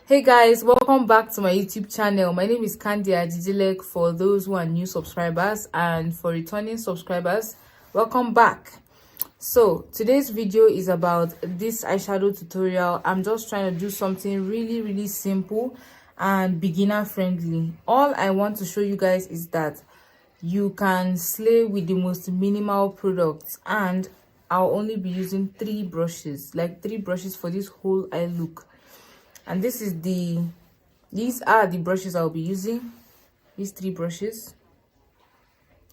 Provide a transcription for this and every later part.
Hey guys, welcome back to my YouTube channel. My name is Candy Ajijilek for those who are new subscribers, and for returning subscribers, welcome back. So today's video is about this eyeshadow tutorial. I'm just trying to do something really simple and beginner friendly. All I want to show you guys is that you can slay with the most minimal products, and I'll only be using three brushes for this whole eye look. And these are the brushes I'll be using. These three brushes.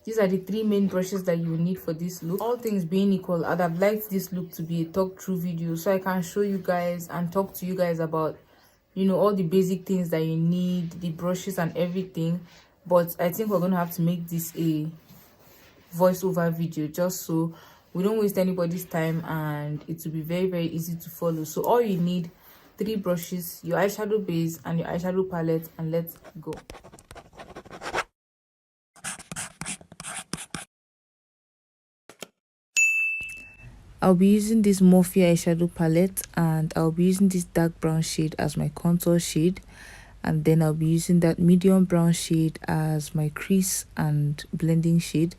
These are the three main brushes that you will need for this look. All things being equal, I'd have liked this look to be a talk through video so I can show you guys and talk to you guys about, all the basic things that you need, the brushes and everything. But I think we're going to have to make this a voiceover video just so we don't waste anybody's time and it will be very easy to follow. So all you need, three brushes, your eyeshadow base and your eyeshadow palette, and let's go. I'll be using this Morphe eyeshadow palette, and I'll be using this dark brown shade as my contour shade, and then I'll be using that medium brown shade as my crease and blending shade,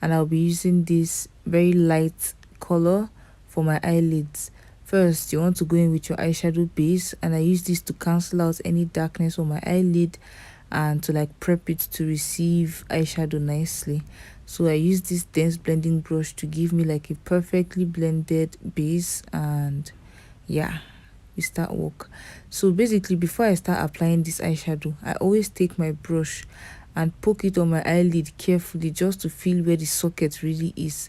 and I'll be using this very light color for my eyelids. First, you want to go in with your eyeshadow base, and I use this to cancel out any darkness on my eyelid and to prep it to receive eyeshadow nicely. So I use this dense blending brush to give me a perfectly blended base, and yeah, we start work. So basically, before I start applying this eyeshadow, I always take my brush and poke it on my eyelid carefully just to feel where the socket really is.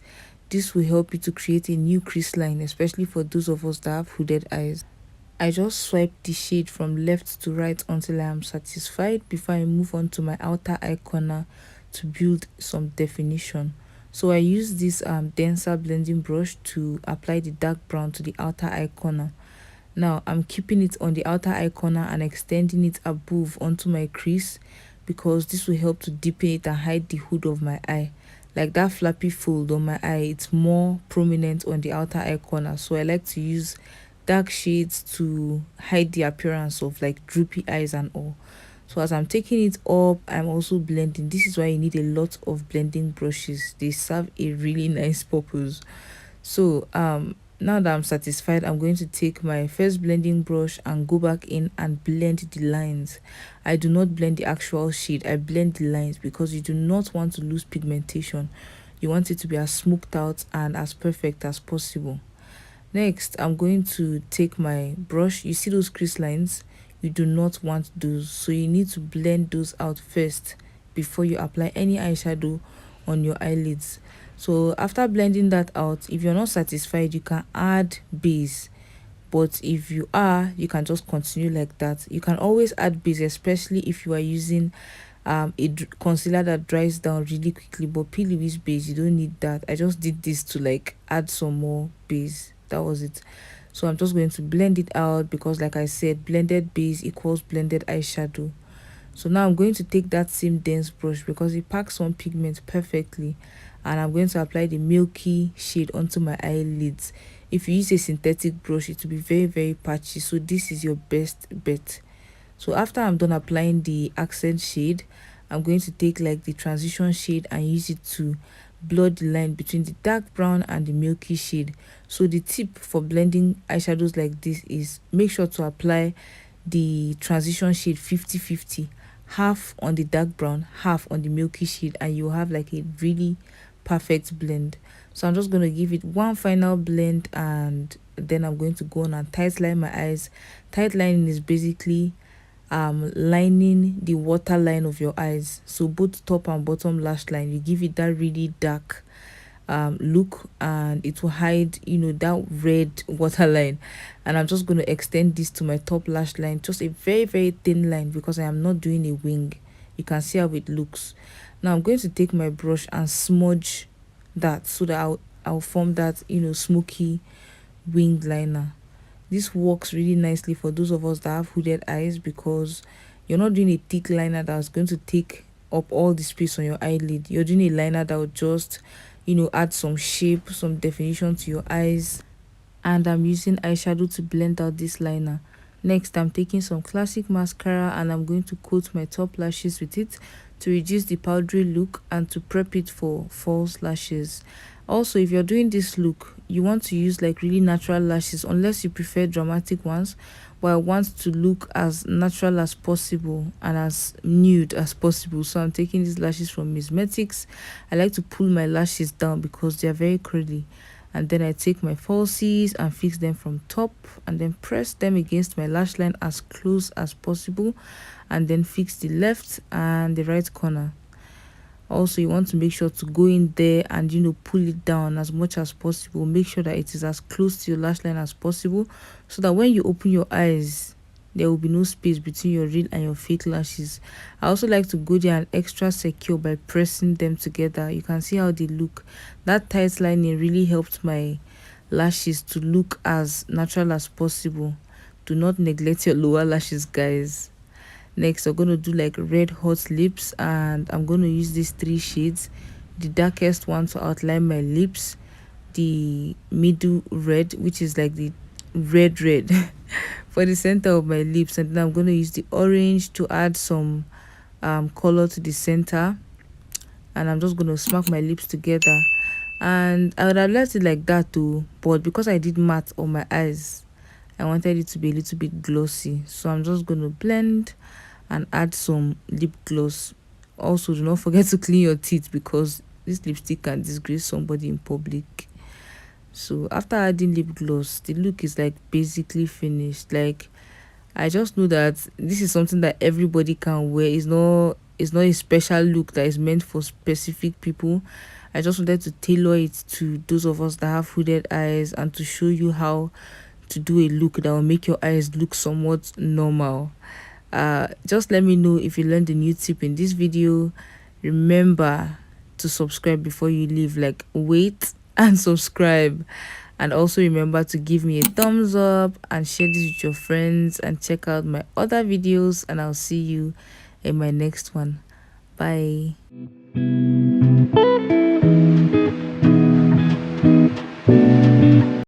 This will help you to create a new crease line, especially for those of us that have hooded eyes. I just swipe the shade from left to right until I am satisfied before I move on to my outer eye corner to build some definition. So I use this denser blending brush to apply the dark brown to the outer eye corner. Now I'm keeping it on the outer eye corner and extending it above onto my crease because this will help to deepen it and hide the hood of my eye. Like that flappy fold on my eye, it's more prominent on the outer eye corner, so I like to use dark shades to hide the appearance of droopy eyes and all. So as I'm taking it up, I'm also blending. This is why you need a lot of blending brushes. They serve a really nice purpose. So now that I'm satisfied, I'm going to take my first blending brush and go back in and blend the lines. I do not blend the actual shade, I blend the lines because you do not want to lose pigmentation. You want it to be as smoothed out and as perfect as possible. Next, I'm going to take my brush. You see those crease lines? You do not want those, so you need to blend those out first before you apply any eyeshadow on your eyelids. So after blending that out, if you're not satisfied, you can add base, but if you are, you can just continue like that. You can always add base, especially if you are using a concealer that dries down really quickly. But P. Louise base, you don't need that. I just did this to add some more base. That was it. So I'm just going to blend it out because like I said, blended base equals blended eyeshadow. So now I'm going to take that same dense brush because it packs on pigment perfectly, and I'm going to apply the milky shade onto my eyelids. If you use a synthetic brush, it will be very patchy, so this is your best bet. So after I'm done applying the accent shade, I'm going to take the transition shade and use it to blur the line between the dark brown and the milky shade. So the tip for blending eyeshadows like this is make sure to apply the transition shade 50-50, half on the dark brown, half on the milky shade, and you have a really perfect blend. So I'm just going to give it one final blend, and then I'm going to go on and tight line my eyes. Tight lining is basically lining the waterline of your eyes, so both top and bottom lash line, you give it that really dark look, and it will hide that red waterline. And I'm just going to extend this to my top lash line, just a very thin line because I am not doing a wing. You can see how it looks. Now I'm going to take my brush and smudge that so that I'll form that smoky winged liner. This works really nicely for those of us that have hooded eyes because you're not doing a thick liner that's going to take up all the space on your eyelid. You're doing a liner that will just add some shape, some definition to your eyes. And I'm using eyeshadow to blend out this liner. Next, I'm taking some classic mascara and I'm going to coat my top lashes with it to reduce the powdery look and to prep it for false lashes. Also, if you're doing this look, you want to use like really natural lashes unless you prefer dramatic ones, but I want to look as natural as possible and as nude as possible. So I'm taking these lashes from Mismetics. I like to pull my lashes down because they are very curly, and then I take my falsies and fix them from top and then press them against my lash line as close as possible, and then fix the left and the right corner. Also, you want to make sure to go in there and pull it down as much as possible. Make sure that it is as close to your lash line as possible, so that when you open your eyes there will be no space between your real and your fake lashes. I also like to go there and extra secure by pressing them together. You can see how they look. That tight lining really helped my lashes to look as natural as possible. Do not neglect your lower lashes, guys. Next, I'm going to do like red hot lips, and I'm going to use these three shades. The darkest one to outline my lips, the middle red, which is like the red for the center of my lips, and then I'm going to use the orange to add some color to the center. And I'm just going to smack my lips together, and I would have left it like that too, but because I did matte on my eyes, I wanted it to be a little bit glossy, so I'm just going to blend and add some lip gloss. Also, do not forget to clean your teeth because this lipstick can disgrace somebody in public. So after adding lip gloss, the look is like basically finished. Like, I just know that this is something that everybody can wear. It's not a special look that is meant for specific people. I just wanted to tailor it to those of us that have hooded eyes and to show you how to do a look that will make your eyes look somewhat normal. Just let me know if you learned a new tip in this video. Remember to subscribe before you leave. Like, wait and subscribe. And also remember to give me a thumbs up and share this with your friends, and check out my other videos, and I'll see you in my next one. Bye.